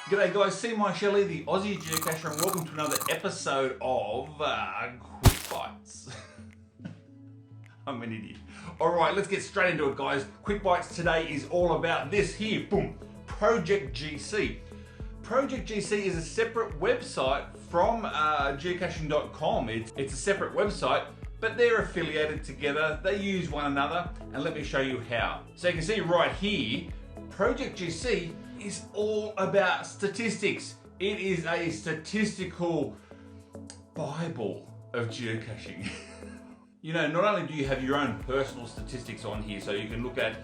G'day guys, Seemyshell, the Aussie Geocacher, and welcome to another episode of Quick Bites. I'm an idiot. Alright, let's get straight into it guys. Quick Bites today is all about this here, boom, Project GC. Project GC is a separate website from geocaching.com. It's a separate website, but they're affiliated together. They use one another, and let me show you how. So you can see right here, Project GC is all about statistics. It is a statistical Bible of geocaching. You know, not only do you have your own personal statistics on here, so you can look at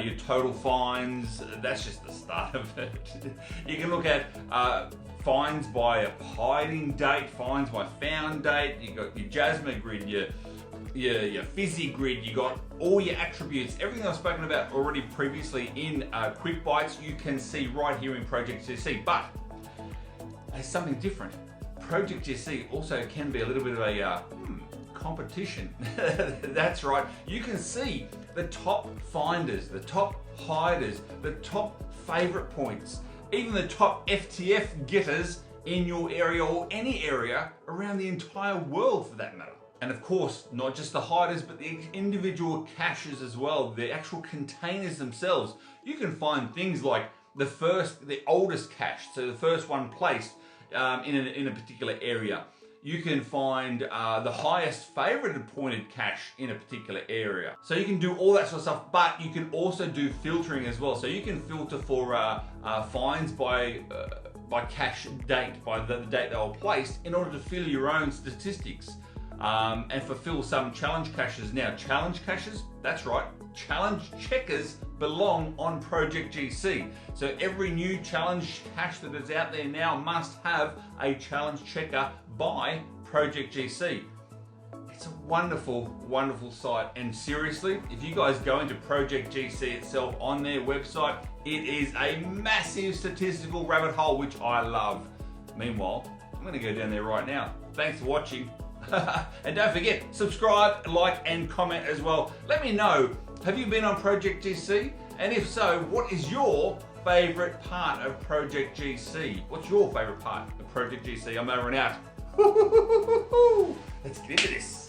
your total finds, that's just the start of it. You can look at finds by a hiding date, finds by found date, you got your Jasmine grid, your fizzy grid, you got all your attributes, everything I've spoken about already previously in Quick Bites, you can see right here in Project GC. But there's something different. Project GC also can be a little bit of a competition. That's right. You can see the top finders, the top hiders, the top favorite points, even the top FTF getters in your area or any area around the entire world for that matter. And of course, not just the hiders, but the individual caches as well, the actual containers themselves. You can find things like the oldest cache, so the first one placed in a particular area. You can find the highest favorited pointed cache in a particular area. So you can do all that sort of stuff, but you can also do filtering as well. So you can filter for finds by cache date, by the date they were placed, in order to fill your own statistics. And fulfill some challenge caches. Now, challenge caches, that's right, challenge checkers belong on Project GC. So every new challenge cache that is out there now must have a challenge checker by Project GC. It's a wonderful, wonderful site. And seriously, if you guys go into Project GC itself on their website, it is a massive statistical rabbit hole, which I love. Meanwhile, I'm gonna go down there right now. Thanks for watching. And don't forget, subscribe, like, and comment as well. Let me know, have you been on Project GC? And if so, what is your favorite part of Project GC? What's your favorite part of Project GC? I'm over and out. Let's get into this.